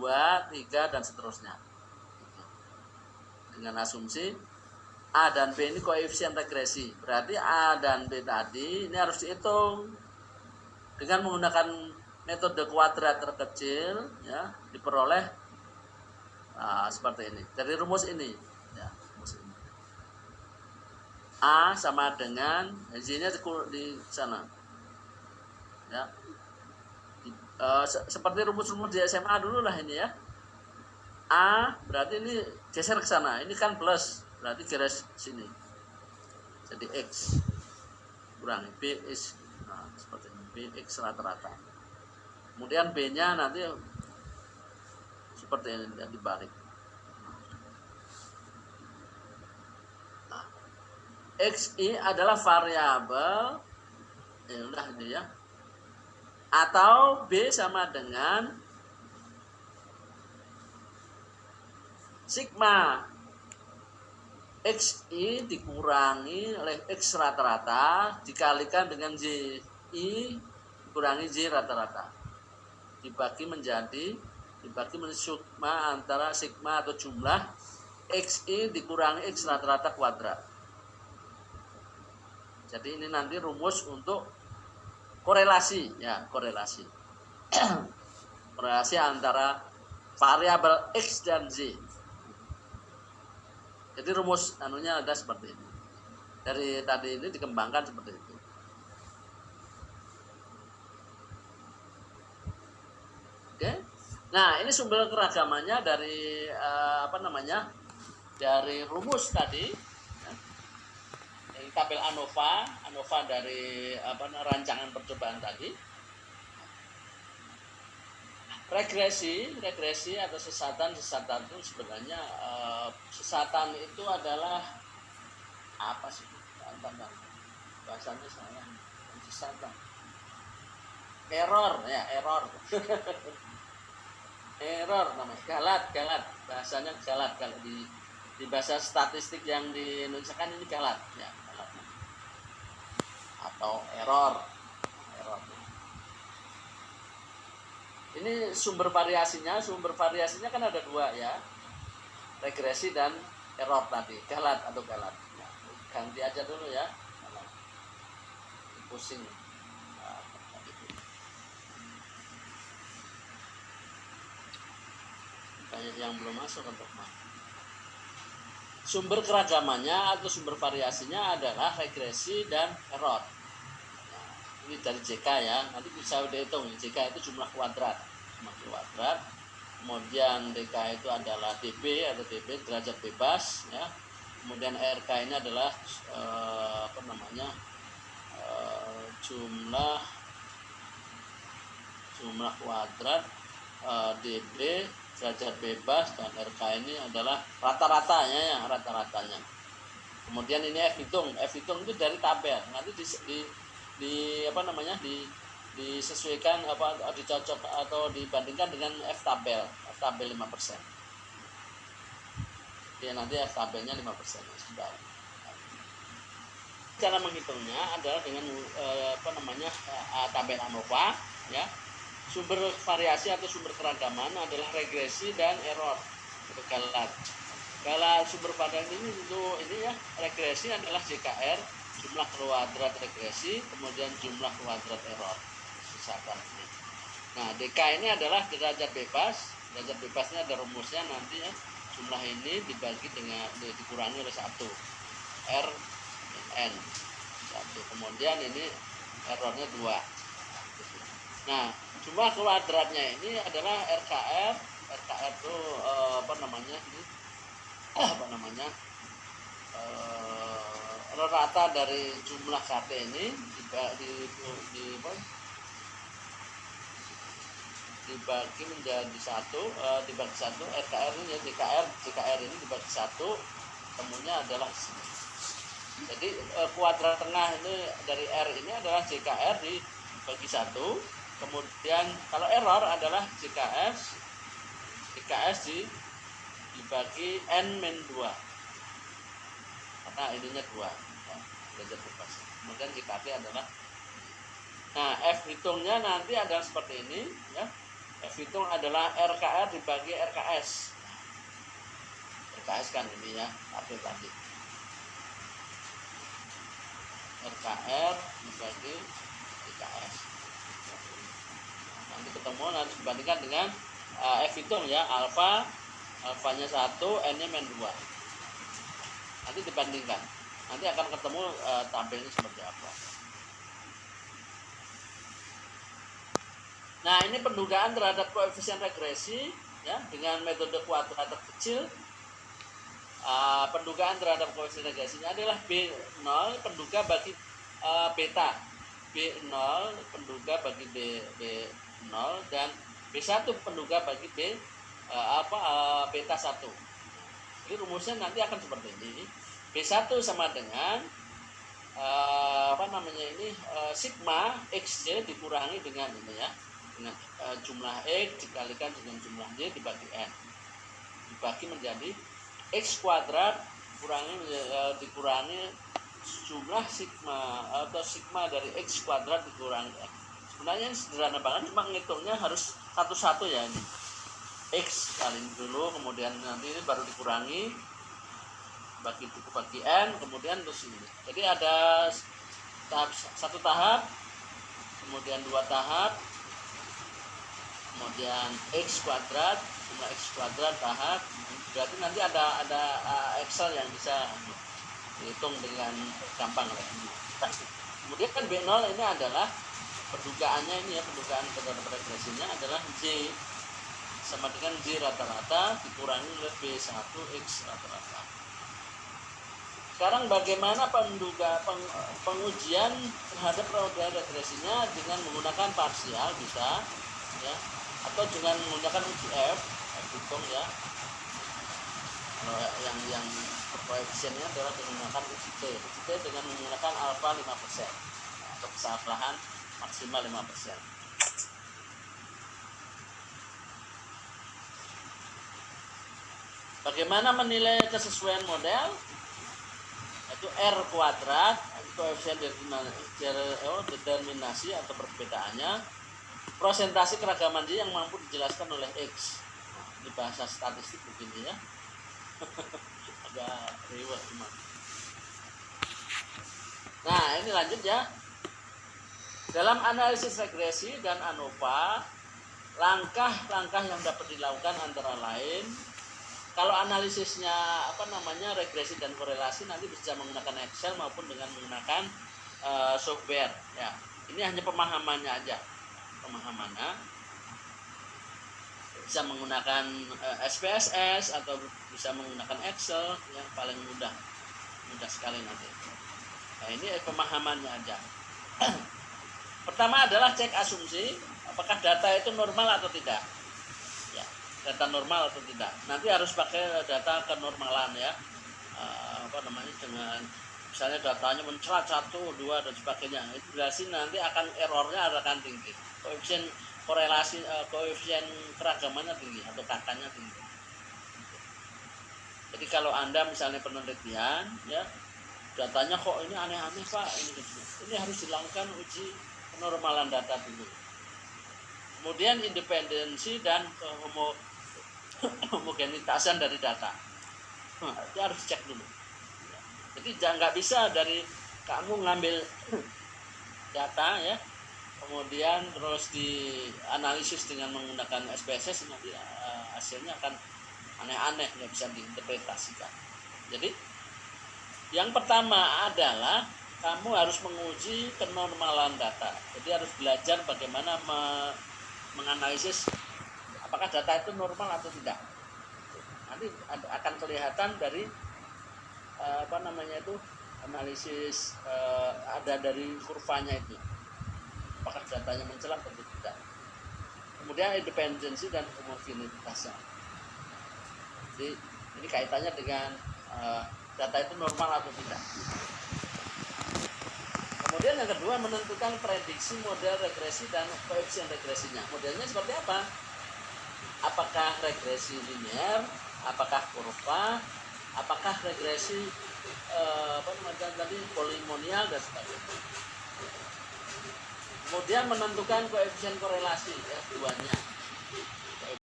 2, 3 dan seterusnya. Dengan asumsi A dan B ini koefisien regresi. Berarti A dan B tadi ini harus dihitung dengan menggunakan metode kuadrat terkecil, ya, diperoleh seperti ini. Dari rumus ini, ya, rumus ini. A sama dengan Z-nya di sana. Ya. Seperti rumus-rumus di SMA dulu lah ini, ya. A berarti ini geser ke sana. Ini kan plus, berarti garis sini. Jadi X kurangi BX, seperti ini, BX rata-rata. Kemudian B-nya nanti seperti ini, dibalik. XI adalah variabel, udah ini ya. Atau B sama dengan sigma XI dikurangi oleh X rata-rata dikalikan dengan JI dikurangi J rata-rata. Dibagi menjadi sigma antara sigma atau jumlah XI dikurangi X rata-rata kuadrat. Jadi ini nanti rumus untuk korelasi, ya, korelasi. Korelasi antara variabel X dan Z. Jadi rumus anunya ada seperti ini. Dari tadi ini dikembangkan seperti itu. Oke. Nah, ini sumber keragamannya dari dari rumus tadi. Dari tabel ANOVA dari rancangan percobaan tadi. Regresi atau sesatan itu sebenarnya sesatan itu adalah apa sih? Bahasanya salah. Sesatan. Error. Error namanya. Galat. Bahasanya galat kalau di bahasa statistik yang di Indonesia kan ini galat, ya, galat. Atau error. Ini sumber variasinya kan ada dua, ya, regresi dan error tadi, galat. Ya, ganti aja dulu, ya, pusing. Banyak yang belum masuk untuk sumber keragamannya atau sumber variasinya adalah regresi dan error. Ini dari JK, ya, nanti bisa dihitung. JK itu jumlah kuadrat, kemudian DK itu adalah dB atau dB derajat bebas, ya. Kemudian RK ini adalah jumlah kuadrat, dB derajat bebas, dan RK ini adalah rata-ratanya. Kemudian ini F hitung itu dari tabel, nanti disesuaikan dicocok atau dibandingkan dengan F tabel 5%. Ya, nanti F tabelnya 5%. Sudah. Cara menghitungnya adalah dengan tabel ANOVA, ya. Sumber variasi atau sumber keragaman adalah regresi dan error. Kalau sumber variasi ini ya, regresi adalah JKR, jumlah kuadrat regresi, kemudian jumlah kuadrat error, sesatan. Nah, DK ini adalah derajat bebas. Derajat bebasnya ada rumusnya nanti, ya. Jumlah ini dikurangi oleh 1. R N 1. Kemudian ini errornya 2. Nah, jumlah kuadratnya ini adalah RKR. RKR itu rata dari jumlah KT ini dibagi menjadi 1, dibagi 1. RKR ini, JKR ini dibagi 1, temunya adalah, jadi kuadrat tengah ini dari R ini adalah JKR dibagi 1. Kemudian kalau error adalah JKS dibagi N-2, karena ininya 2, derajat bebas. Kemudian JKT adalah, nah, F hitungnya nanti adalah seperti ini, ya. F hitung adalah RKR dibagi RKS. RKS kan ini ya, tabel tadi. RKR dibagi RKS. Nanti ketemu, nanti dibandingkan dengan F hitung ya, alfanya 1, N-nya -2. Nanti dibandingkan. Nanti akan ketemu tabelnya seperti apa. Nah, ini pendugaan terhadap koefisien regresi ya dengan metode kuadrat kecil. Pendugaan terhadap koefisien regresinya adalah B0 penduga bagi beta. B0 penduga bagi B0 dan B1 penduga bagi beta 1. Jadi rumusnya nanti akan seperti ini. B1 sama dengan sigma XJ dikurangi dengan ini ya. Dengan jumlah X dikalikan dengan jumlah Y dibagi N. Dibagi menjadi X kuadrat dikurangi jumlah sigma atau sigma dari X kuadrat dikurangi N. Sebenarnya ini sederhana banget, cuma ngitungnya harus satu-satu ya ini. X kali dulu, kemudian nanti ini baru dikurangi bagi N, kemudian terus ini. Jadi ada satu tahap, kemudian 2 tahap, kemudian X kuadrat, jumlah X kuadrat tahap. Berarti nanti ada Excel yang bisa dihitung dengan gampang. Kemudian kan B0 ini adalah pendugaannya ini ya, pendugaan terhadap regresinya adalah J sama dengan J rata-rata dikurangi oleh B1 X rata-rata. Sekarang bagaimana pengujian terhadap pendugaan regresinya dengan menggunakan parsial bisa ya, atau dengan menggunakan uji F hitung ya. Kalau yang koefisiennya adalah menggunakan uji T dengan menggunakan alfa 5% atau kesalahan maksimal 5%. Bagaimana menilai kesesuaian model? Itu R kuadrat, koefisien determinasi atau perbedaannya, prosentase keragaman Y yang mampu dijelaskan oleh X. Di bahasa statistik begini ya. Agak rewel cuma. Nah, ini lanjut ya. Dalam analisis regresi dan ANOVA, langkah-langkah yang dapat dilakukan antara lain, kalau analisisnya regresi dan korelasi nanti bisa menggunakan Excel maupun dengan menggunakan software ya. Ini hanya pemahamannya aja. Pemahamannya bisa menggunakan SPSS atau bisa menggunakan Excel yang paling mudah sekali nanti. Nah, ini pemahamannya aja. Pertama adalah cek asumsi apakah data itu normal atau tidak ya, data normal atau tidak. Nanti harus pakai data kenormalan ya, dengan misalnya datanya mencerat 1, 2 dan sebagainya. Itu berarti nanti akan errornya akan tinggi, koefisien korelasi koefisien keragamannya tinggi atau kakaknya tinggi. Jadi kalau Anda misalnya penelitian ya, datanya kok ini aneh-aneh Pak, ini harus dilakukan uji kenormalan data dulu. Kemudian independensi dan homogenitasan dari data. Itu harus cek dulu. Jadi nggak bisa dari kamu ngambil data ya, kemudian terus dianalisis dengan menggunakan SPSS, nanti hasilnya akan aneh-aneh, nggak bisa diinterpretasikan. Jadi yang pertama adalah kamu harus menguji kenormalan data. Jadi harus belajar bagaimana menganalisis apakah data itu normal atau tidak. Nanti akan kelihatan dari analisis ada dari kurvanya itu. Apakah datanya mencelat atau tidak. Kemudian independensi dan homogeneitas. Jadi ini kaitannya dengan data itu normal atau tidak. Kemudian yang kedua, menentukan prediksi model regresi dan koefisien regresinya. Modelnya seperti apa? Apakah regresi linear, apakah kurva, apakah regresi polinomial dan sebagainya. Kemudian menentukan koefisien korelasi ya, duanya.